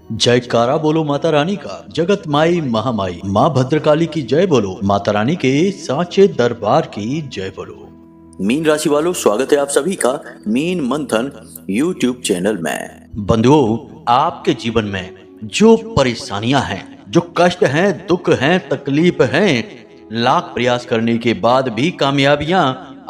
जयकारा बोलो माता रानी का, जगत माई महामाई माँ भद्रकाली की जय बोलो, माता रानी के साचे दरबार की जय बोलो। मीन राशि वालों, स्वागत है आप सभी का मीन मंथन यूट्यूब चैनल में। बंधुओं, आपके जीवन में जो परेशानियां हैं, जो कष्ट हैं, दुख हैं, तकलीफ हैं, लाख प्रयास करने के बाद भी कामयाबियां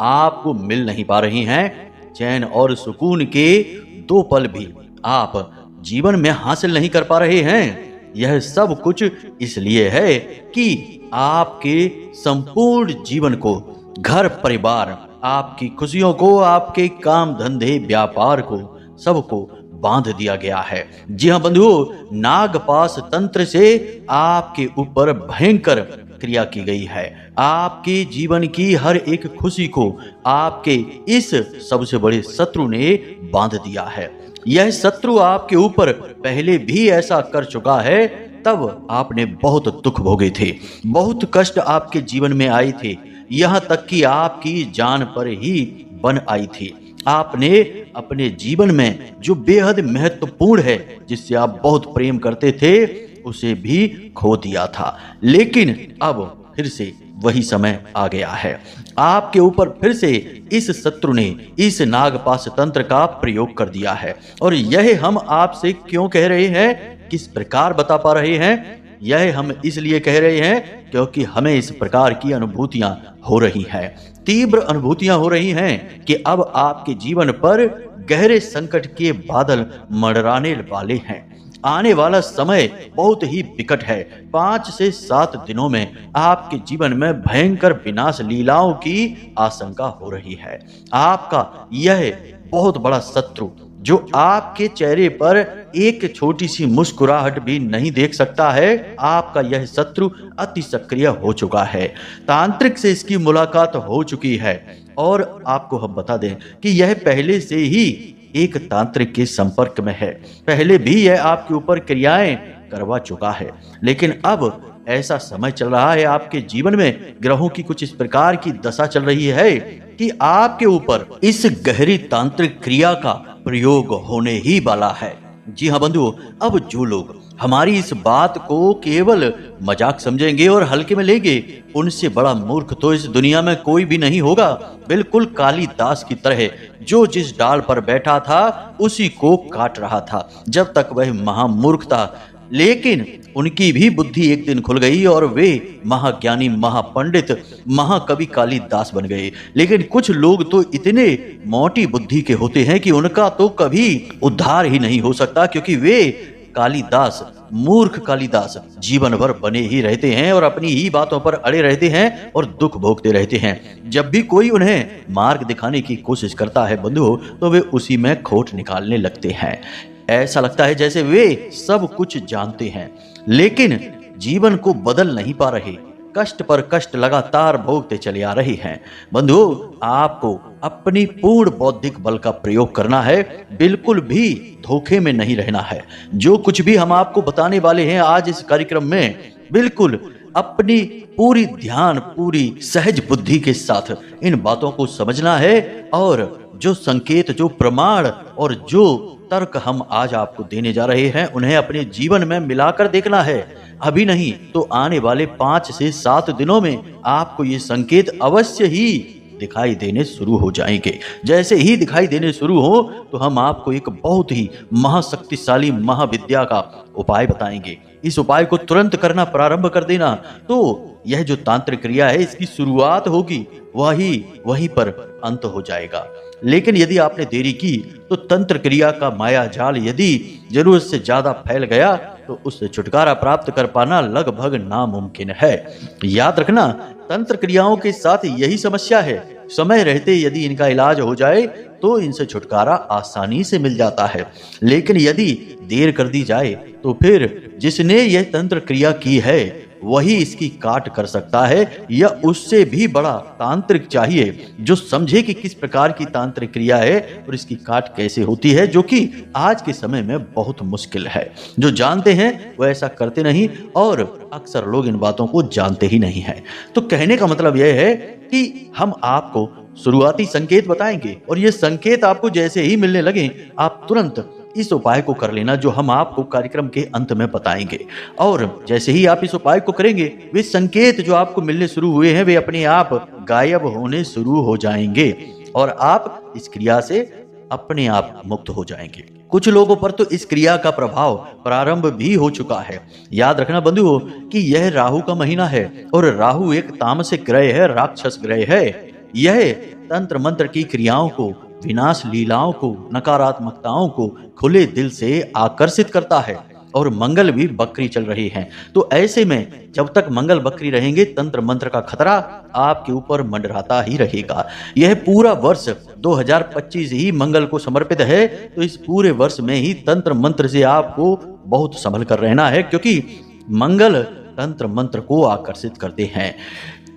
आपको मिल नहीं पा रही हैं, चैन और सुकून के दो पल भी आप जीवन में हासिल नहीं कर पा रहे हैं, यह सब कुछ इसलिए है कि आपके संपूर्ण जीवन को, घर परिवार, आपकी खुशियों को, आपके काम धंधे व्यापार को, सबको बांध दिया गया है। जी हाँ बंधुओं, नागपाश तंत्र से आपके ऊपर भयंकर क्रिया की गई है। आपके जीवन की हर एक खुशी को आपके इस सबसे बड़े शत्रु ने बांध दिया है। यह शत्रु आपके ऊपर पहले भी ऐसा कर चुका है, तब आपने बहुत दुख भोगे थे, बहुत कष्ट आपके जीवन में आए थे, यहाँ तक कि आपकी जान पर ही बन आई थी। आपने अपने जीवन में जो बेहद महत्वपूर्ण है, जिससे आप बहुत प्रेम करते थे, उसे भी खो दिया था। लेकिन अब फिर से वही समय आ गया है। आपके ऊपर फिर से इस शत्रु ने इस नागपाश तंत्र का प्रयोग कर दिया है। और यह हम आपसे क्यों कह रहे हैं, किस प्रकार बता पा रहे हैं, यह हम इसलिए कह रहे हैं क्योंकि हमें इस प्रकार की अनुभूतियां हो रही हैं, तीव्र अनुभूतियां हो रही हैं कि अब आपके जीवन पर गहरे संकट के बादल मंडराने वाले हैं। आने वाला समय बहुत ही विकट है। 5 से 7 दिनों में आपके जीवन में भयंकर विनाश लीलाओं की आशंका हो रही है। आपका यह बहुत बड़ा शत्रु, जो आपके चेहरे पर एक छोटी सी मुस्कुराहट भी नहीं देख सकता है, आपका यह शत्रु अति सक्रिय हो चुका है। तांत्रिक से इसकी मुलाकात हो चुकी है और आपको हम बता दें कि यह पहले से ही एक तांत्रिक के संपर्क में है। पहले भी यह आपके ऊपर क्रियाएं करवा चुका है, लेकिन अब ऐसा समय चल रहा है आपके जीवन में, ग्रहों की कुछ इस प्रकार की दशा चल रही है कि आपके ऊपर इस गहरी तांत्रिक क्रिया का प्रयोग होने ही वाला है। जी हाँ बंधुओं, अब जो लोग हमारी इस बात को केवल मजाक समझेंगे और हल्के में लेंगे, उनसे बड़ा मूर्ख तो इस दुनिया में कोई भी नहीं होगा। बिल्कुल कालिदास की तरह, जो जिस डाल पर बैठा था उसी को काट रहा था, जब तक वह महामूर्ख था। लेकिन उनकी भी बुद्धि एक दिन खुल गई और वे महाज्ञानी, महापंडित, महाकवि कालिदास बन गए। लेकिन कुछ लोग तो इतने मोटी बुद्धि के होते हैं कि उनका तो कभी उद्धार ही नहीं हो सकता, क्योंकि वे कालिदास, मूर्ख कालिदास जीवन भर बने ही रहते हैं और अपनी ही बातों पर अड़े रहते हैं और दुख भोगते रहते हैं। जब भी कोई उन्हें मार्ग दिखाने की कोशिश करता है बंधुओं, तो वे उसी में खोट निकालने लगते हैं। ऐसा लगता है जैसे वे सब कुछ जानते हैं, लेकिन जीवन को बदल नहीं पा रहे, कष्ट पर कष्ट लगातार भोगते चले आ रहे हैं। बंधुओं, आपको अपनी पूर्ण बौद्धिक बल का प्रयोग करना है, बिल्कुल भी धोखे में नहीं रहना है। जो कुछ भी हम आपको बताने वाले हैं आज इस कार्यक्रम में, बिल्कुल अपनी पूरी ध्यान, पूरी सहज बुद्धि के साथ इन बातों को समझना है और जो संकेत, जो प्रमाण और जो तर्क हम आज आपको देने जा रहे हैं, उन्हें अपने जीवन में मिलाकर देखना है। अभी नहीं तो आने वाले 5 से 7 दिनों में आपको ये संकेत अवश्य ही दिखाई देने शुरू हो जाएंगे। जैसे ही दिखाई देने शुरू हो तो हम आपको एक बहुत ही महाशक्तिशाली महाविद्या का उपाय बताएंगे। इस उपाय को तुरंत करना प्रारंभ कर देना, तो यह जो तांत्रिक क्रिया है, इसकी शुरुआत होगी, वहीं पर अंत हो जाएगा। लेकिन यदि आपने देरी की तो तंत्र क्रिया का माया जाल यदि जरूरत से ज्यादा फैल गया तो उससे छुटकारा प्राप्त कर पाना लगभग नामुमकिन है। याद रखना, तंत्र क्रियाओं के साथ यही समस्या है। समय रहते यदि इनका इलाज हो जाए तो इनसे छुटकारा आसानी से मिल जाता है, लेकिन यदि देर कर दी जाए तो फिर जिसने यह तंत्र क्रिया की है वही इसकी काट कर सकता है, या उससे भी बड़ा तांत्रिक चाहिए जो समझे कि किस प्रकार की तांत्रिक क्रिया है और इसकी काट कैसे होती है, जो कि आज के समय में बहुत मुश्किल है। जो जानते हैं वो ऐसा करते नहीं और अक्सर लोग इन बातों को जानते ही नहीं है। तो कहने का मतलब यह है कि हम आपको शुरुआती संकेत बताएंगे और ये संकेत आपको जैसे ही मिलने लगे, आप तुरंत इस उपाय को कर लेना जो हम आपको कार्यक्रम के अंत में बताएंगे। और जैसे ही आप इस उपाय को करेंगे, वे संकेत जो आपको मिलने शुरू हुए हैं वे अपने आप गायब होने शुरू हो जाएंगे और आप इस क्रिया से अपने आप मुक्त हो जाएंगे। कुछ लोगों पर तो इस क्रिया का प्रभाव प्रारंभ भी हो चुका है। याद रखना बंधुओं कि यह राहु का महीना है और राहु एक तामसिक ग्रह है, राक्षस ग्रह है। यह तंत्र मंत्र की क्रियाओं को, विनाश लीलाओं को, नकारात्मकताओं को खुले दिल से आकर्षित करता है और मंगल भी बकरी चल रही है। तो ऐसे में जब तक मंगल बकरी रहेंगे, तंत्र मंत्र का खतरा आपके ऊपर मंडराता ही रहेगा। यह पूरा वर्ष 2025 ही मंगल को समर्पित है, तो इस पूरे वर्ष में ही तंत्र मंत्र से आपको बहुत संभल कर रहना है, क्योंकि मंगल तंत्र मंत्र को आकर्षित करते हैं।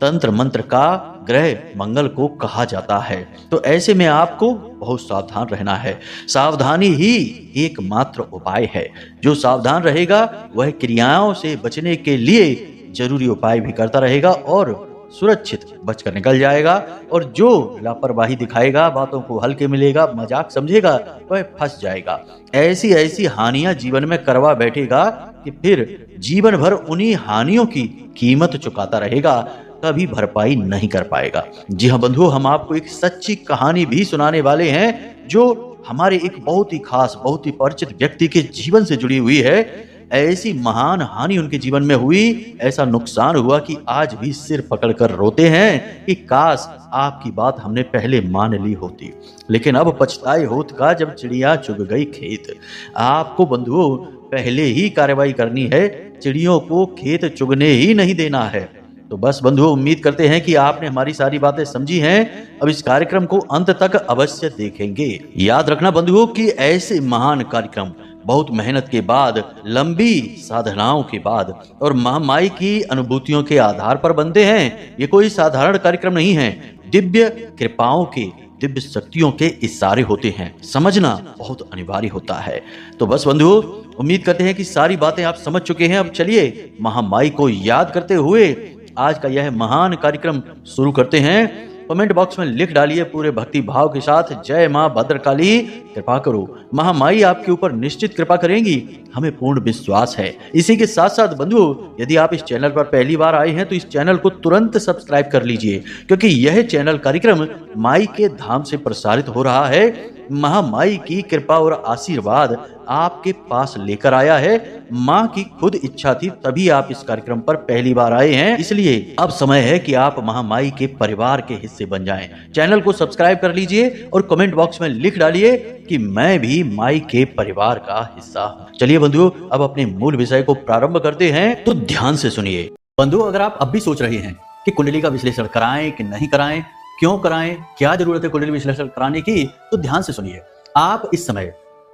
तंत्र मंत्र का ग्रह मंगल को कहा जाता है, तो ऐसे में आपको बहुत सावधान रहना है। सावधानी ही एकमात्र उपाय है। जो सावधान रहेगा वह क्रियाओं से बचने के लिए जरूरी उपाय भी करता रहेगा और सुरक्षित बचकर निकल जाएगा। और जो लापरवाही दिखाएगा, बातों को हल्के मिलेगा, मजाक समझेगा, वह फंस जाएगा। ऐसी ऐसी हानियां जीवन में करवा बैठेगा कि फिर जीवन भर उन्हीं हानियों की कीमत चुकाता रहेगा, कभी भरपाई नहीं कर पाएगा। जी हाँ बंधुओं, हम आपको एक सच्ची कहानी भी सुनाने वाले हैं जो हमारे एक बहुत ही खास, बहुत ही परिचित व्यक्ति के जीवन से जुड़ी हुई है। ऐसी महान हानि उनके जीवन में हुई, ऐसा नुकसान हुआ कि आज भी सिर पकड़कर रोते हैं कि काश आपकी बात हमने पहले मान ली होती। लेकिन अब पछताए होत का जब चिड़िया चुग गई खेत। आपको बंधुओं पहले ही कार्रवाई करनी है, चिड़ियों को खेत चुगने ही नहीं देना है। तो बस बंधुओं, उम्मीद करते हैं कि आपने हमारी सारी बातें समझी हैं। अब इस कार्यक्रम को अंत तक अवश्य देखेंगे। याद रखना बंधुओं कि ऐसे महान कार्यक्रम बहुत मेहनत के बाद, लंबी साधनाओं के बाद और महामाई की अनुभूतियों के आधार पर बनते हैं। ये कोई साधारण कार्यक्रम नहीं है, दिव्य कृपाओं के, दिव्य शक्तियों के इशारे होते हैं। समझना बहुत अनिवार्य होता है। तो बस बंधुओं, उम्मीद करते हैं कि सारी बातें आप समझ चुके हैं। अब चलिए महामाई को याद करते हुए आज का यह महान कार्यक्रम शुरू करते हैं। कमेंट बॉक्स में लिख डालिए पूरे भक्ति भाव के साथ, जय मां भद्रकाली कृपा करो। महामाई आपके ऊपर निश्चित कृपा करेंगी, हमें पूर्ण विश्वास है। इसी के साथ साथ बंधुओं, यदि आप इस चैनल पर पहली बार आए हैं तो इस चैनल को तुरंत सब्सक्राइब कर लीजिए, क्योंकि यह चैनल कार्यक्रम माई के धाम से प्रसारित हो रहा है। महामाई की कृपा और आशीर्वाद आपके पास लेकर आया है। माँ की खुद इच्छा थी तभी आप इस कार्यक्रम पर पहली बार आए हैं, इसलिए अब समय है कि आप महामाई के परिवार के हिस्से बन जाएं। चैनल को सब्सक्राइब कर लीजिए और कमेंट बॉक्स में लिख डालिए कि मैं भी माई के परिवार का हिस्सा हूँ। चलिए बंधुओं, अब अपने मूल विषय को प्रारंभ करते हैं, तो ध्यान से सुनिए। बंधुओं, अगर आप अब भी सोच रहे हैं कि कुंडली का विश्लेषण कराएं कि नहीं कराएं, क्यों कराएं, क्या जरूरत है कुंडली विश्लेषण कराने की, तो ध्यान से सुनिए। आप इस समय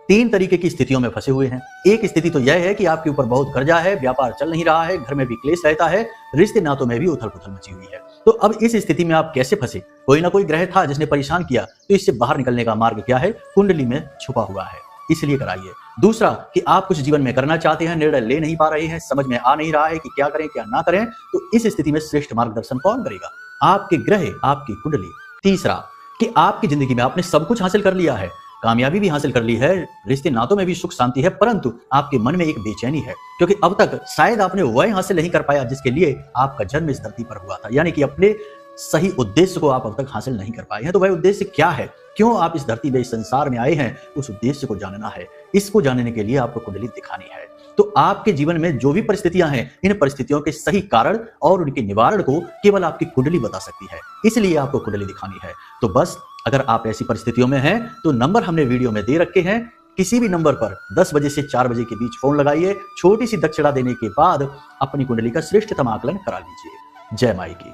3 तरीके की स्थितियों में फंसे हुए हैं। एक स्थिति तो यह है कि आपके ऊपर बहुत कर्जा है, व्यापार चल नहीं रहा है, घर में भी क्लेश रहता है, रिश्ते नातों में भी उथल पुथल मची हुई है। तो अब इस स्थिति में आप कैसे फंसे? कोई ना कोई ग्रह था जिसने परेशान किया, तो इससे बाहर निकलने का मार्ग क्या है? कुंडली में छुपा हुआ है, इसलिए कराइए। दूसरा कि आप कुछ जीवन में करना चाहते हैं, निर्णय ले नहीं पा रहे हैं, समझ में आ नहीं रहा है कि क्या करें क्या ना करें, तो इस स्थिति में श्रेष्ठ मार्गदर्शन कौन करेगा? आपके ग्रह, आपकी कुंडली। तीसरा कि आपकी जिंदगी में आपने सब कुछ हासिल कर लिया है, कामयाबी भी हासिल कर ली है, रिश्ते नातों में भी सुख शांति है, परंतु आपके मन में एक बेचैनी है, क्योंकि अब तक शायद आपने वह हासिल नहीं कर पाया जिसके लिए आपका जन्म इस धरती पर हुआ था। यानी कि अपने सही उद्देश्य को आप अब तक हासिल नहीं कर पाए हैं। तो वह उद्देश्य क्या है, क्यों आप इस धरती में, इस संसार में आए हैं, उस उद्देश्य को जानना है। इसको जानने के लिए आपको कुंडली दिखानी है। तो आपके जीवन में जो भी परिस्थितियां हैं, इन परिस्थितियों के सही कारण और उनके निवारण को केवल आपकी कुंडली बता सकती है, इसलिए आपको कुंडली दिखानी है। तो बस अगर आप ऐसी परिस्थितियों में हैं तो नंबर हमने वीडियो में दे रखे हैं, किसी भी नंबर पर 10 बजे से 4 बजे के बीच फोन लगाइए। छोटी सी दक्षिणा देने के बाद अपनी कुंडली का श्रेष्ठतम आकलन करा लीजिए। जय माई की।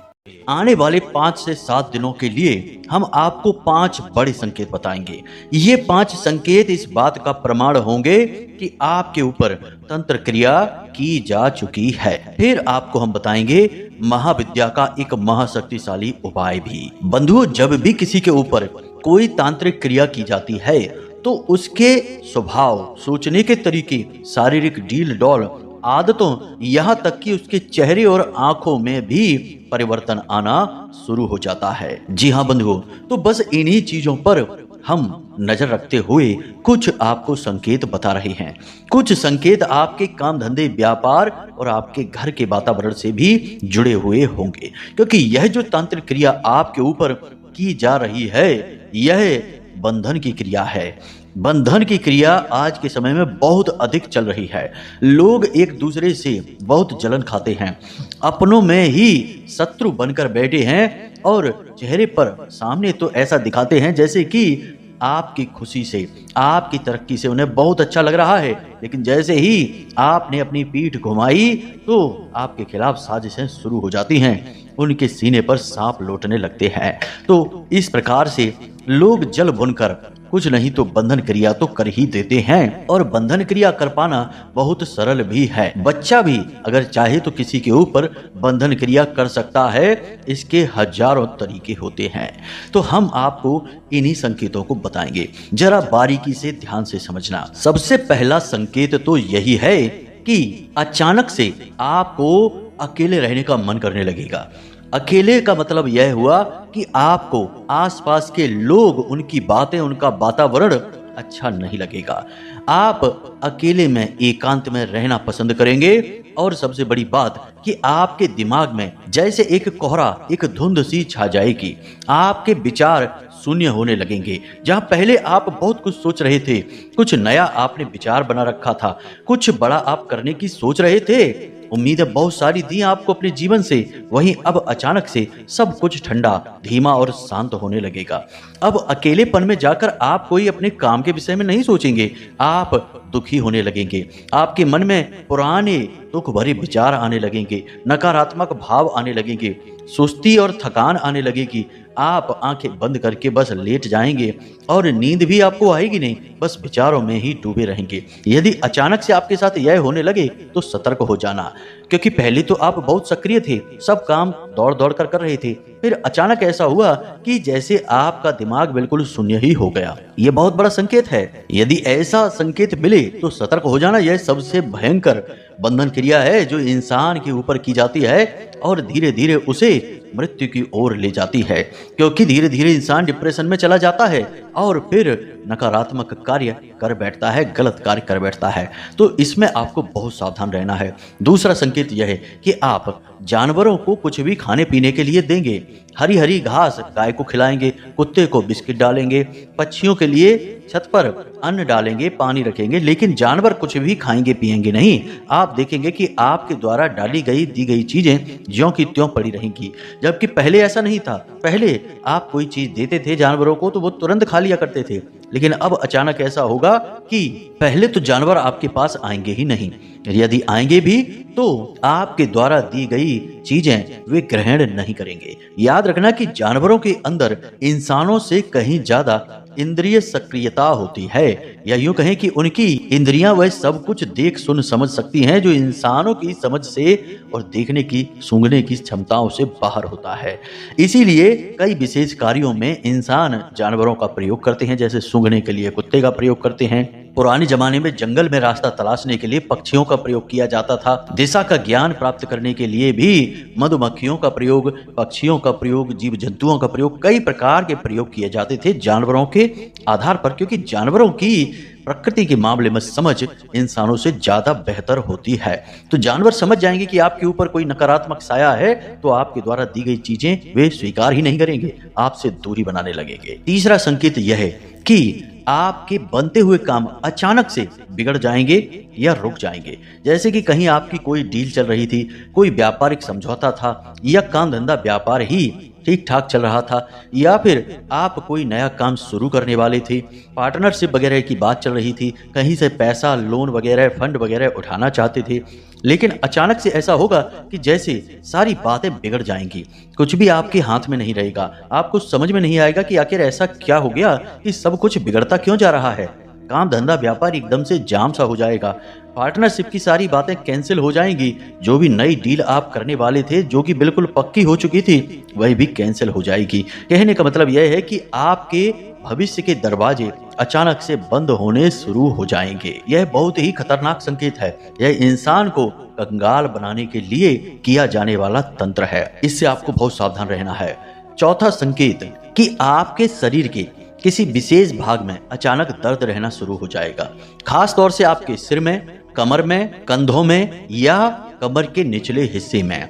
आने वाले 5 से 7 दिनों के लिए हम आपको 5 बड़े संकेत बताएंगे। ये 5 संकेत इस बात का प्रमाण होंगे कि आपके ऊपर तंत्र क्रिया की जा चुकी है। फिर आपको हम बताएंगे महाविद्या का एक महाशक्तिशाली उपाय भी। बंधुओं, जब भी किसी के ऊपर कोई तांत्रिक क्रिया की जाती है तो उसके स्वभाव, सोचने के तरीके, शारीरिक डील डॉल, आदतों, यहाँ तक कि उसके चेहरे और आंखों में भी परिवर्तन आना शुरू हो जाता है। जी हाँ बंधुओं, तो बस इन्हीं चीजों पर हम नजर रखते हुए कुछ आपको संकेत बता रहे हैं। कुछ संकेत आपके काम धंधे, व्यापार और आपके घर के वातावरण से भी जुड़े हुए होंगे, क्योंकि यह जो तांत्रिक क्रिया आपके ऊपर की जा रही है, यह बंधन की क्रिया है। बंधन की क्रिया आज के समय में बहुत अधिक चल रही है। लोग एक दूसरे से बहुत जलन खाते हैं, अपनों में ही शत्रु बनकर बैठे हैं और चेहरे पर सामने तो ऐसा दिखाते हैं जैसे कि आपकी खुशी से, आपकी तरक्की से उन्हें बहुत अच्छा लग रहा है, लेकिन जैसे ही आपने अपनी पीठ घुमाई तो आपके खिलाफ साजिशें शुरू हो जाती हैं, उनके सीने पर सांप लौटने लगते हैं। तो इस प्रकार से लोग जल बुनकर कुछ नहीं तो बंधन क्रिया तो कर ही देते हैं, और बंधन क्रिया कर पाना बहुत सरल भी है। बच्चा भी अगर चाहे तो किसी के ऊपर बंधन क्रिया कर सकता है। इसके हजारों तरीके होते हैं, तो हम आपको इन्हीं संकेतों को बताएंगे। जरा बारीकी से ध्यान से समझना। सबसे पहला संकेत तो यही है कि अचानक से आपको अकेले रहने का मन करने लगेगा। अकेले का मतलब यह हुआ कि आपको आसपास के लोग, उनकी बातें, उनका वातावरण अच्छा नहीं लगेगा। आप अकेले में, एकांत में रहना पसंद करेंगे। और सबसे बड़ी बात कि आपके दिमाग में जैसे एक कोहरा, एक धुंध सी छा जाएगी। आपके विचार शून्य होने लगेंगे। जहां पहले आप बहुत कुछ सोच रहे थे, कुछ नया आपने विचार बना रखा था, कुछ बड़ा आप करने की सोच रहे थे, उम्मीदें बहुत सारी थी आपको अपने जीवन से, वहीं अब अचानक से सब कुछ ठंडा, धीमा और शांत होने लगेगा। अब अकेलेपन में जाकर आप कोई अपने काम के विषय में नहीं सोचेंगे, आप दुखी होने लगेंगे। आपके मन में पुराने दुख भरे विचार आने लगेंगे, नकारात्मक भाव आने लगेंगे, सुस्ती और थकान आने लगेगी। आप आंखें बंद करके बस लेट जाएंगे और नींद भी आपको आएगी नहीं, बस विचारों में ही डूबे रहेंगे। यदि अचानक से आपके साथ यह होने लगे तो सतर्क हो जाना, क्योंकि पहले तो आप बहुत सक्रिय थे, सब काम दौड़ दौड़ कर रहे थे, फिर अचानक ऐसा हुआ कि जैसे आपका दिमाग बिल्कुल शून्य ही हो गया। यह बहुत बड़ा संकेत है। यदि ऐसा संकेत मिले तो सतर्क हो जाना। यह सबसे भयंकर बंधन क्रिया है जो इंसान के ऊपर की जाती है और धीरे धीरे उसे मृत्यु की ओर ले जाती है, क्योंकि धीरे धीरे इंसान डिप्रेशन में चला जाता है और फिर नकारात्मक कार्य कर बैठता है, गलत कार्य कर बैठता है। तो इसमें आपको बहुत सावधान रहना है। दूसरा संकेत यह है कि आप जानवरों को कुछ भी खाने पीने के लिए देंगे। हरी हरी घास गाय को खिलाएंगे, कुत्ते को बिस्किट डालेंगे, पक्षियों के लिए छत पर अन्न डालेंगे, पानी रखेंगे, लेकिन जानवर कुछ भी खाएंगे पिएंगे नहीं। आप देखेंगे कि आपके द्वारा डाली गई दी गई चीजें ज्यों की त्यों पड़ी रहेंगी, जबकि पहले ऐसा नहीं था। पहले आप कोई चीज देते थे जानवरों को तो वो तुरंत खा लिया करते थे, लेकिन अब अचानक ऐसा होगा कि पहले तो जानवर आपके पास आएंगे ही नहीं, यदि आएंगे भी तो आपके द्वारा दी गई चीजें वे ग्रहण नहीं करेंगे। याद रखना कि जानवरों के अंदर इंसानों से कहीं ज्यादा इंद्रिय सक्रियता होती है, या यूं कहें कि उनकी इंद्रियां वह सब कुछ देख सुन समझ सकती हैं जो इंसानों की समझ से और देखने की, सूंघने की क्षमताओं से बाहर होता है। इसीलिए कई विशेष कार्यों में इंसान जानवरों का प्रयोग करते हैं, जैसे सूंघने के लिए कुत्ते का प्रयोग करते हैं। पुराने जमाने में जंगल में रास्ता तलाशने के लिए पक्षियों का प्रयोग किया जाता था। दिशा का ज्ञान प्राप्त करने के लिए भी मधुमक्खियों का प्रयोग, पक्षियों का प्रयोग, जीव जंतुओं का प्रयोग, कई प्रकार के प्रयोग किए जाते थे जानवरों के आधार पर, क्योंकि जानवरों की प्रकृति के मामले में समझ इंसानों से ज्यादा बेहतर होती है। तो जानवर समझ जाएंगे कि आपके ऊपर कोई नकारात्मक साया है तो आपके द्वारा दी गई चीजें वे स्वीकार ही नहीं करेंगे, आपसे दूरी बनाने लगेंगे। तीसरा संकेत यह है कि आपके बनते हुए काम अचानक से बिगड़ जाएंगे या रुक जाएंगे। जैसे कि कहीं आपकी कोई डील चल रही थी, कोई व्यापारिक समझौता था, या काम धंधा व्यापार ही ठीक ठाक चल रहा था, या फिर आप कोई नया काम शुरू करने वाले थे, पार्टनरशिप वगैरह की बात चल रही थी, कहीं से पैसा, लोन वगैरह, फंड वगैरह उठाना चाहते थे, लेकिन अचानक से ऐसा होगा कि जैसे सारी बातें बिगड़ जाएंगी, कुछ भी आपके हाथ में नहीं रहेगा। आपको समझ में नहीं आएगा कि आखिर ऐसा क्या हो गया कि सब कुछ बिगड़ता क्यों जा रहा है। काम धंधा व्यापार एकदम से जाम सा हो जाएगा, पार्टनरशिप की सारी बातें कैंसिल हो जाएंगी, जो भी नई डील आप करने वाले थे जो कि बिल्कुल पक्की हो चुकी थी वही भी कैंसिल हो जाएगी। कहने का मतलब यह है कि आपके भविष्य के दरवाजे अचानक से बंद होने शुरू हो जाएंगे। यह बहुत ही खतरनाक संकेत है। यह इंसान को कंगाल बनाने के लिए किया जाने वाला तंत्र है। इससे आपको बहुत सावधान रहना है। चौथा संकेत कि आपके शरीर के किसी विशेष भाग में अचानक दर्द रहना शुरू हो जाएगा, खास तौर से आपके सिर में, कमर में, कंधों में या कमर के निचले हिस्से में।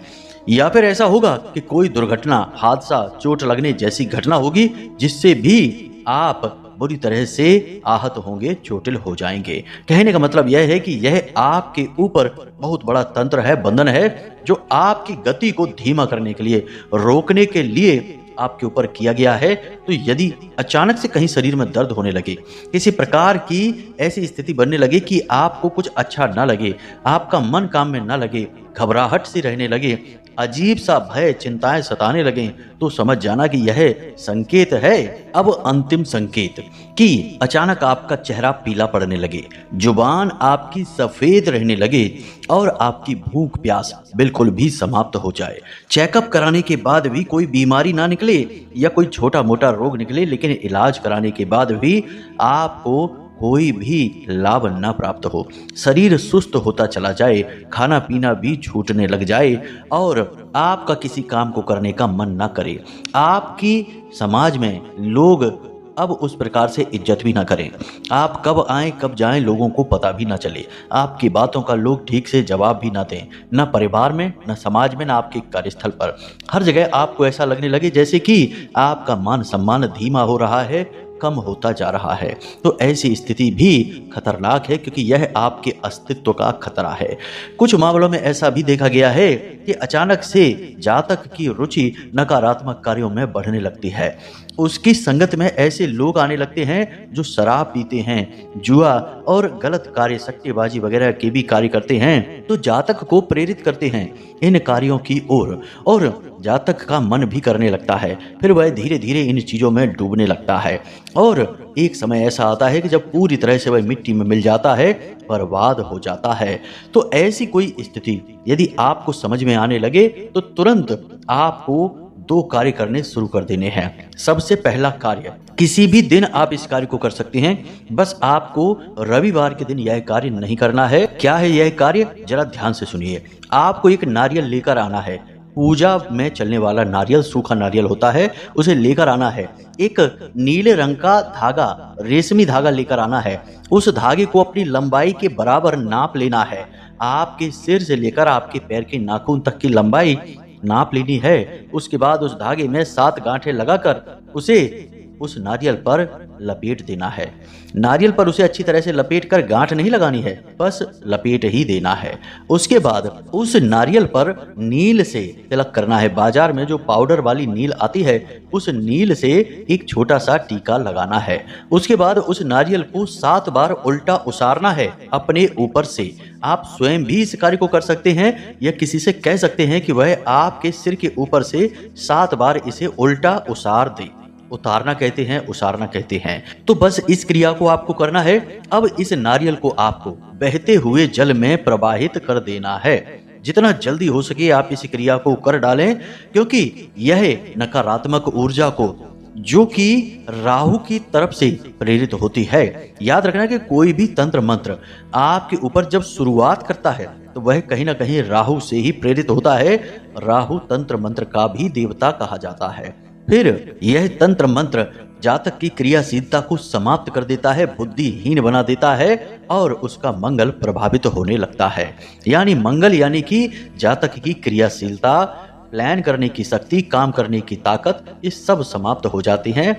या फिर ऐसा होगा कि कोई दुर्घटना, हादसा, चोट लगने जैसी घटना होगी जिससे भी आप बुरी तरह से आहत होंगे, चोटिल हो जाएंगे। कहने का मतलब यह है कि यह आपके ऊपर बहुत बड़ा तंत्र है, बंधन है, जो आपकी गति को धीमा करने के लिए, रोकने के लिए आपके ऊपर किया गया है। तो यदि अचानक से कहीं शरीर में दर्द होने लगे, किसी प्रकार की ऐसी स्थिति बनने लगे कि आपको कुछ अच्छा ना लगे, आपका मन काम में ना लगे, घबराहट सी रहने लगे, अजीब सा भय, चिंताएं सताने लगें, तो समझ जाना कि यह संकेत है, अब अंतिम संकेत, कि अचानक आपका चेहरा पीला पड़ने लगे, जुबान आपकी सफेद रहने लगे और आपकी भूख प्यास बिल्कुल भी समाप्त हो जाए। चेकअप कराने के बाद भी कोई बीमारी ना निकले या कोई छोटा मोटा रोग निकले, लेकिन इलाज कराने के बाद भी आपको कोई भी लाभ न प्राप्त हो, शरीर सुस्त होता चला जाए, खाना पीना भी छूटने लग जाए और आपका किसी काम को करने का मन ना करे, आपकी समाज में लोग अब उस प्रकार से इज्जत भी ना करें, आप कब आएं कब जाएं लोगों को पता भी ना चले, आपकी बातों का लोग ठीक से जवाब भी ना दें, न परिवार में, न समाज में, न आपके कार्यस्थल पर। हर जगह आपको ऐसा लगने लगे जैसे कि आपका मान सम्मान धीमा हो रहा है, कम होता जा रहा है। तो ऐसी स्थिति भी खतरनाक है, क्योंकि यह आपके अस्तित्व का खतरा है। कुछ मामलों में ऐसा भी देखा गया है कि अचानक से जातक की रुचि नकारात्मक कार्यों में बढ़ने लगती है, उसकी संगत में ऐसे लोग आने लगते हैं जो शराब पीते हैं, जुआ और गलत कार्य, सट्टेबाजी वगैरह के भी कार्य करते हैं, तो जातक को प्रेरित करते हैं इन कार्यों की ओर, और जातक का मन भी करने लगता है। फिर वह धीरे धीरे इन चीजों में डूबने लगता है और एक समय ऐसा आता है कि जब पूरी तरह से वह मिट्टी में मिल जाता है, बर्बाद हो जाता है। तो ऐसी कोई स्थिति यदि आपको समझ में आने लगे तो तुरंत आपको 2 कार्य करने शुरू कर देने हैं। सबसे पहला कार्य, किसी भी दिन आप इस कार्य को कर सकते हैं, बस आपको रविवार के दिन यह कार्य नहीं करना है। क्या है यह कार्य, जरा ध्यान से सुनिए। आपको एक नारियल लेकर आना है, पूजा में चलने वाला नारियल, सूखा नारियल होता है, उसे लेकर आना है। एक नीले रंग का धागा, रेशमी धागा लेकर आना है। उस धागे को अपनी लंबाई के बराबर नाप लेना है। आपके सिर से लेकर आपके पैर के नाखून तक की लंबाई नाप लेनी है। उसके बाद उस धागे में 7 गांठें लगाकर उसे उस नारियल पर लपेट देना है। नारियल पर उसे अच्छी तरह से लपेट कर गांठ नहीं लगानी है, बस लपेट ही देना है। उसके बाद उस नारियल पर नील से तिलक करना है। बाजार में जो पाउडर वाली नील आती है, उस नील से एक छोटा सा टीका लगाना है। उसके बाद उस नारियल को 7 बार उल्टा उसारना है अपने ऊपर से। आप स्वयं भी इस कार्य को कर सकते हैं या किसी से कह सकते हैं कि वह आपके सिर के ऊपर से 7 बार इसे उल्टा उसार दे। उतारना कहते हैं, उसारना कहते हैं। तो बस इस क्रिया को आपको करना है। अब इस नारियल को आपको बहते हुए जल में प्रवाहित कर देना है। जितना जल्दी हो सके आप इस क्रिया को कर डालें, क्योंकि यह नकारात्मक ऊर्जा को, जो कि राहु की तरफ से प्रेरित होती है। याद रखना कि कोई भी तंत्र मंत्र आपके ऊपर जब शुरुआत करता है तो वह कहीं ना कहीं राहु से ही प्रेरित होता है। राहु तंत्र मंत्र का भी देवता कहा जाता है। फिर यह तंत्र मंत्र जातक की क्रियाशीलता को समाप्त कर देता है, बुद्धिहीन बना देता है और उसका मंगल प्रभावित होने लगता है। यानी मंगल यानी कि जातक की क्रियाशीलता, प्लान करने की शक्ति, काम करने की ताकत, ये सब समाप्त हो जाती हैं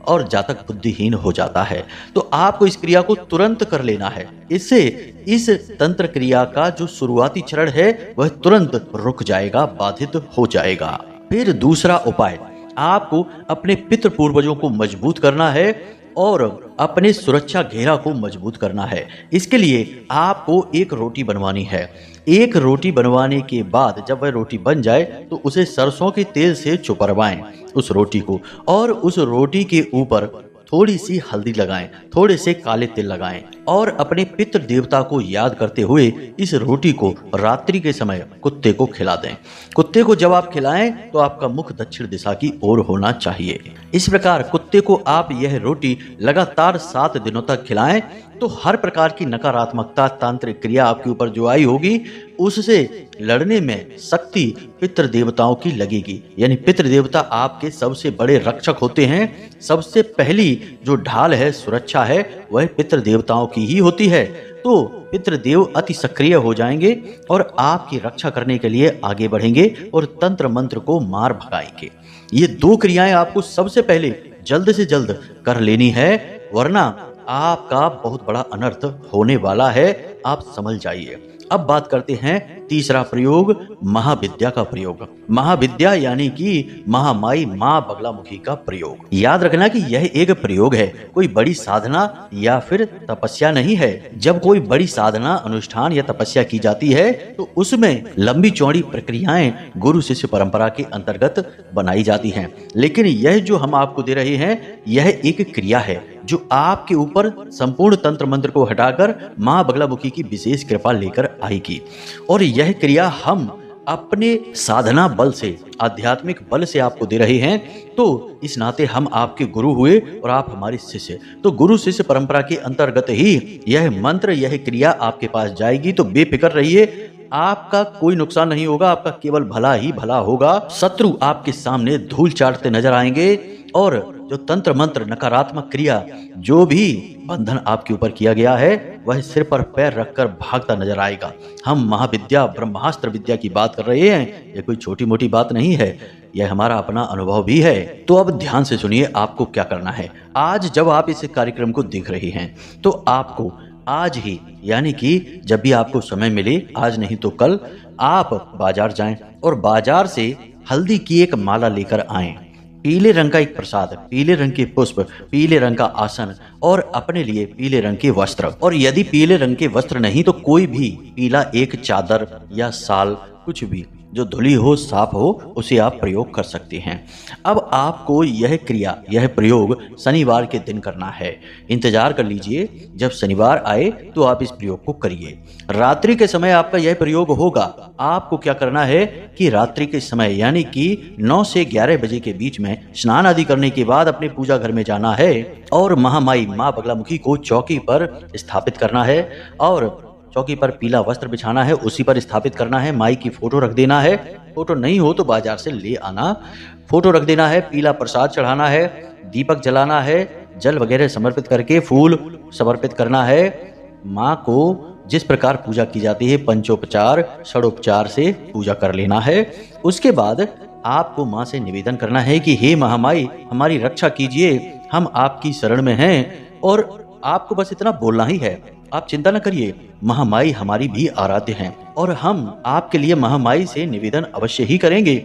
और जातक बुद्धिहीन हो जाता है। तो आपको इस क्रिया को तुरंत कर लेना है। इससे इस तंत्र क्रिया का जो शुरुआती चरण है वह तुरंत रुक जाएगा, बाधित हो जाएगा। फिर दूसरा उपाय, आपको अपने पितृ पूर्वजों को मजबूत करना है और अपने सुरक्षा घेरा को मजबूत करना है। इसके लिए आपको एक रोटी बनवानी है। एक रोटी बनवाने के बाद जब वह रोटी बन जाए तो उसे सरसों के तेल से चुपरवाएं उस रोटी को, और उस रोटी के ऊपर थोड़ी सी हल्दी लगाएं, थोड़े से काले तिल लगाएं। और अपने पितृ देवता को याद करते हुए इस रोटी को रात्रि के समय कुत्ते को खिला दें। कुत्ते को जब आप खिलाएं तो आपका मुख दक्षिण दिशा की ओर होना चाहिए। इस प्रकार कुत्ते को आप यह रोटी लगातार 7 दिनों तक खिलाएं तो हर प्रकार की नकारात्मकता, तांत्रिक क्रिया आपके ऊपर जो आई होगी उससे लड़ने में शक्ति पितृ देवताओं की लगेगी। यानी पितृ देवता आपके सबसे बड़े रक्षक होते हैं। सबसे पहली जो ढाल है, सुरक्षा है, वह पितृ देवताओं की ही होती है। तो पितृदेव अति सक्रिय हो जाएंगे और आपकी रक्षा करने के लिए आगे बढ़ेंगे और तंत्र मंत्र को मार भगाएंगे। ये 2 क्रियाएं आपको सबसे पहले जल्द से जल्द कर लेनी है, वरना आपका बहुत बड़ा अनर्थ होने वाला है, आप समझ जाइए। अब बात करते हैं तीसरा प्रयोग, महाविद्या का प्रयोग। महाविद्या यानी कि महामाई मां बगलामुखी का प्रयोग। याद रखना कि यह एक प्रयोग है, कोई बड़ी साधना या फिर तपस्या नहीं है। जब कोई बड़ी साधना, अनुष्ठान या तपस्या की जाती है तो उसमें लंबी चौड़ी प्रक्रियाएं गुरु शिष्य परंपरा के अंतर्गत बनाई जाती हैं। लेकिन यह जो हम आपको दे रहे हैं, यह एक क्रिया है जो आपके ऊपर संपूर्ण तंत्र मंत्र को हटाकर मां बगलामुखी की विशेष कृपा लेकर आएगी। और यह क्रिया हम अपने साधना बल से, आध्यात्मिक बल से आपको दे रहे हैं। तो इस नाते हम आपके गुरु हुए और आप हमारे शिष्य। तो गुरु शिष्य परंपरा के अंतर्गत ही यह मंत्र, यह क्रिया आपके पास जाएगी। तो बेफिक्र रहिए, आपका कोई नुकसान नहीं होगा, आपका केवल भला ही भला होगा। शत्रु आपके सामने धूल चाटते नजर आएंगे और जो तंत्र मंत्र, नकारात्मक क्रिया, जो भी बंधन आपके ऊपर किया गया है, वह सिर पर पैर रखकर भागता नजर आएगा। हम महाविद्या, ब्रह्मास्त्र विद्या की बात कर रहे हैं, यह कोई छोटी मोटी बात नहीं है, यह हमारा अपना अनुभव भी है। तो अब ध्यान से सुनिए आपको क्या करना है। आज जब आप इस कार्यक्रम को देख रहे हैं तो आपको आज ही, यानी कि जब भी आपको समय मिले, आज नहीं तो कल, आप बाजार जाएं और बाजार से हल्दी की एक माला लेकर आएं। पीले रंग का एक प्रसाद, पीले रंग के पुष्प, पीले रंग का आसन और अपने लिए पीले रंग के वस्त्र। और यदि पीले रंग के वस्त्र नहीं तो कोई भी पीला एक चादर या शाल, कुछ भी जो धुली हो, साफ हो, उसे आप प्रयोग कर सकते हैं। अब आपको यह क्रिया, यह प्रयोग शनिवार के दिन करना है। इंतजार कर लीजिए, जब शनिवार आए तो आप इस प्रयोग को करिए। रात्रि के समय आपका यह प्रयोग होगा। आपको क्या करना है कि रात्रि के समय यानी कि 9 से 11 बजे के बीच में स्नान आदि करने के बाद अपने पूजा घर में जाना है और महामाई मां बगलामुखी को चौकी पर स्थापित करना है और चौकी पर पीला वस्त्र बिछाना है, उसी पर स्थापित करना है। माई की फोटो रख देना है, फोटो नहीं हो तो बाजार से ले आना, फोटो रख देना है। पीला प्रसाद चढ़ाना है, दीपक जलाना है, जल वगैरह समर्पित करके फूल समर्पित करना है। माँ को जिस प्रकार पूजा की जाती है, पंचोपचार षडोपचार से पूजा कर लेना है। उसके बाद आपको माँ से निवेदन करना है कि हे महामाई, हमारी रक्षा कीजिए, हम आपकी शरण में हैं। और आपको बस इतना बोलना ही है, आप चिंता न करिए, महामाई हमारी भी आराध्य हैं और हम आपके लिए महामाई से निवेदन अवश्य ही करेंगे।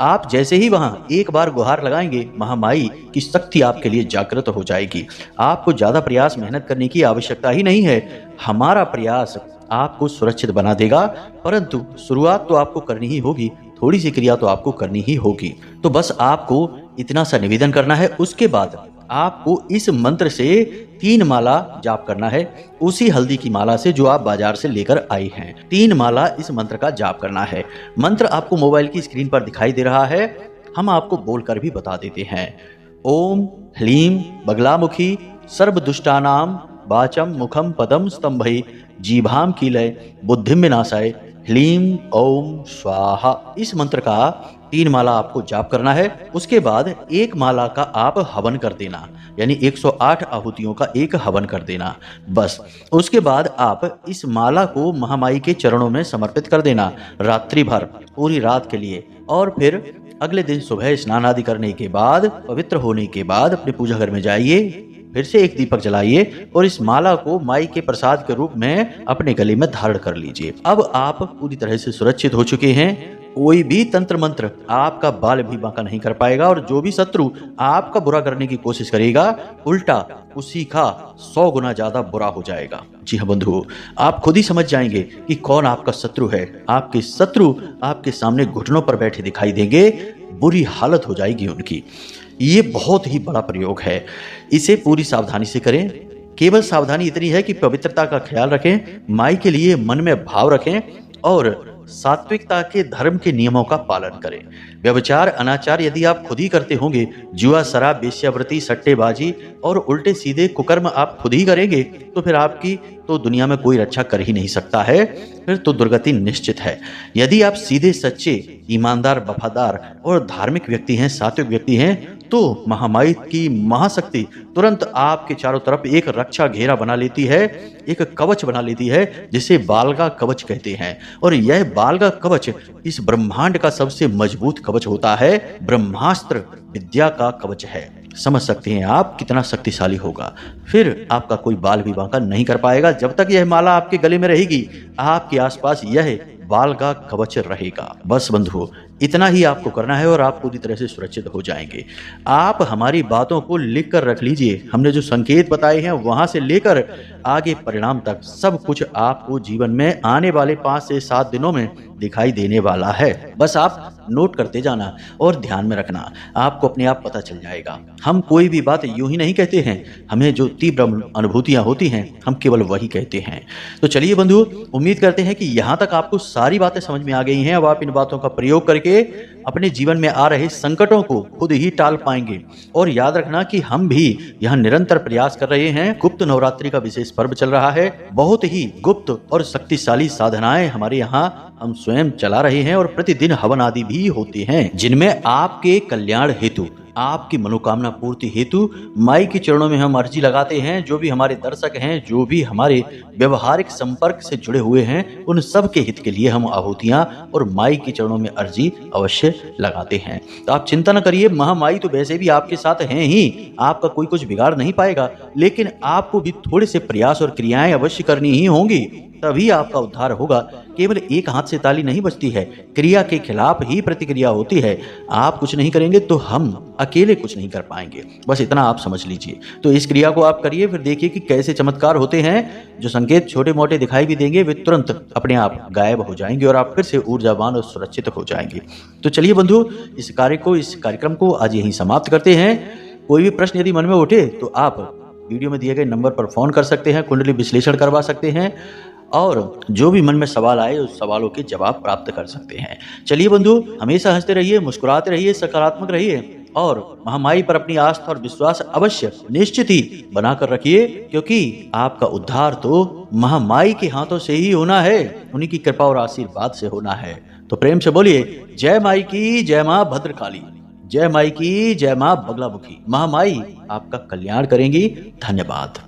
आप जैसे ही वहां एक बार गुहार लगाएंगे, महामाई की शक्ति आपके लिए जागृत हो जाएगी। आपको ज्यादा प्रयास, मेहनत करने की आवश्यकता ही नहीं है। हमारा प्रयास आपको सुरक्षित बना देगा, परंतु शुरुआत तो आपको करनी ही होगी, थोड़ी सी क्रिया तो आपको करनी ही होगी। तो बस आपको इतना सा निवेदन करना है। उसके बाद आपको इस मंत्र से 3 माला जाप करना है, उसी हल्दी की माला से जो आप बाजार से लेकर आई हैं। 3 माला इस मंत्र का जाप करना है। मंत्र आपको मोबाइल की स्क्रीन पर दिखाई दे रहा है, हम आपको बोलकर भी बता देते हैं। ओम ह्लीं बगलामुखी सर्वदुष्टानां वाचम मुखम पदम स्तंभै जीभाम कीलय बुद्धिम विनाशाय ह्लीं ओम स्वाहा। इस मंत्र का 3 माला आपको जाप करना है। उसके बाद 1 माला का आप हवन कर देना, यानी 108 आहुतियों का एक हवन कर देना, बस। उसके बाद आप इस माला को महामाई के चरणों में समर्पित कर देना रात्रि भर, पूरी रात के लिए। और फिर अगले दिन सुबह स्नान आदि करने के बाद, पवित्र होने के बाद अपने पूजा घर में जाइए, फिर से एक दीपक जलाइए और इस माला को माई के प्रसाद के रूप में अपने गले में धारण कर लीजिए। अब आप पूरी तरह से सुरक्षित हो चुके हैं। कोई भी तंत्र मंत्र आपका बाल भी बांका नहीं कर पाएगा और जो भी शत्रु आपका बुरा करने की कोशिश करेगा, उल्टा उसी का 100 गुना ज्यादा बुरा हो जाएगा। जी हाँ बंधु, आप खुद ही समझ जाएंगे कि कौन आपका शत्रु है। आपके शत्रु आपके सामने घुटनों पर बैठे दिखाई देंगे, बुरी हालत हो जाएगी उनकी। ये बहुत ही बड़ा प्रयोग है, इसे पूरी सावधानी से करें। केवल सावधानी इतनी है कि पवित्रता का ख्याल रखें, माई के लिए मन में भाव रखें और सात्विकता के धर्म के नियमों का पालन करें। व्यभिचार अनाचार यदि आप खुद ही करते होंगे, जुआ शराब वेश्यावृत्ति सट्टेबाजी और उल्टे सीधे कुकर्म आप खुद ही करेंगे, तो फिर आपकी तो दुनिया में कोई रक्षा कर ही नहीं सकता है, फिर तो दुर्गति निश्चित है। यदि आप सीधे सच्चे ईमानदार वफादार और धार्मिक व्यक्ति हैं, सात्विक व्यक्ति हैं, तो महामाई की महाशक्ति तुरंत आपके चारों तरफ एक रक्षा घेरा बना लेती है, एक कवच बना लेती है, जिसे बालगा कवच कहते हैं। और यह बालगा कवच इस ब्रह्मांड का सबसे मजबूत कवच होता है, ब्रह्मास्त्र विद्या का कवच है। समझ सकते हैं आप कितना शक्तिशाली होगा। फिर आपका कोई बाल भी बांका नहीं कर पाएगा। जब तक यह माला आपके गले में रहेगी, आपके आसपास यह बाल का कवच रहेगा। बस बंधुओं, इतना ही आपको करना है और आप पूरी तरह से सुरक्षित हो जाएंगे। आप हमारी बातों को लिख कर रख लीजिए। हमने जो संकेत बताए हैं वहां से लेकर आगे परिणाम तक सब कुछ आपको जीवन में आने वाले 5 से 7 दिनों में दिखाई देने वाला है। बस आप नोट करते जाना और ध्यान में रखना, आपको अपने आप पता चल जाएगा। हम कोई भी बात यूं ही नहीं कहते हैं, हमें जो तीव्र अनुभूतियां होती हैं हम केवल वही कहते हैं। तो चलिए बंधुओं, उम्मीद करते हैं कि यहाँ तक आपको सारी बातें समझ में आ गई हैं। अब आप इन बातों का प्रयोग करके अपने जीवन में आ रहे संकटों को खुद ही टाल पाएंगे। और याद रखना कि हम भी यहाँ निरंतर प्रयास कर रहे हैं। गुप्त नवरात्रि का विशेष पर्व चल रहा है। बहुत ही गुप्त और शक्तिशाली साधनाएं हमारे यहाँ हम स्वयं चला रहे हैं और प्रतिदिन हवन आदि भी होते हैं, जिनमें आपके कल्याण हेतु, आपकी मनोकामना पूर्ति हेतु माई के चरणों में हम अर्जी लगाते हैं। जो भी हमारे दर्शक हैं, जो भी हमारे व्यवहारिक संपर्क से जुड़े हुए हैं, उन सब के हित के लिए हम आहुतियां और माई के चरणों में अर्जी अवश्य लगाते हैं। तो आप चिंता न करिए, महामाई तो वैसे भी आपके साथ हैं ही, आपका कोई कुछ बिगाड़ नहीं पाएगा। लेकिन आपको भी थोड़े से प्रयास और क्रियाएं अवश्य करनी ही होंगी, तभी आपका उद्धार होगा। केवल एक हाथ से ताली नहीं बजती है, क्रिया के खिलाफ ही प्रतिक्रिया होती है। आप कुछ नहीं करेंगे तो हम अकेले कुछ नहीं कर पाएंगे, बस इतना आप समझ लीजिए। तो इस क्रिया को आप करिए, फिर देखिए कि कैसे चमत्कार होते हैं। जो संकेत छोटे मोटे दिखाई भी देंगे, वे तुरंत अपने आप गायब हो जाएंगे और आप फिर से ऊर्जावान और सुरक्षित हो जाएंगे। तो चलिए बंधु, इस कार्यक्रम को आज यहीं समाप्त करते हैं। कोई भी प्रश्न यदि मन में उठे तो आप वीडियो में दिए गए नंबर पर फोन कर सकते हैं, कुंडली विश्लेषण करवा सकते हैं और जो भी मन में सवाल आए उस सवालों के जवाब प्राप्त कर सकते हैं। चलिए बंधु, हमेशा हंसते रहिए, मुस्कुराते रहिए, सकारात्मक रहिए और महामाई पर अपनी आस्था और विश्वास अवश्य निश्चित ही बनाकर रखिए, क्योंकि आपका उद्धार तो महामाई के हाथों से ही होना है, उन्हीं की कृपा और आशीर्वाद से होना है। तो प्रेम से बोलिए जय माई की, जय मां भद्रकाली, जय माई की, जय मां बगलामुखी। महामाई आपका कल्याण करेंगी। धन्यवाद।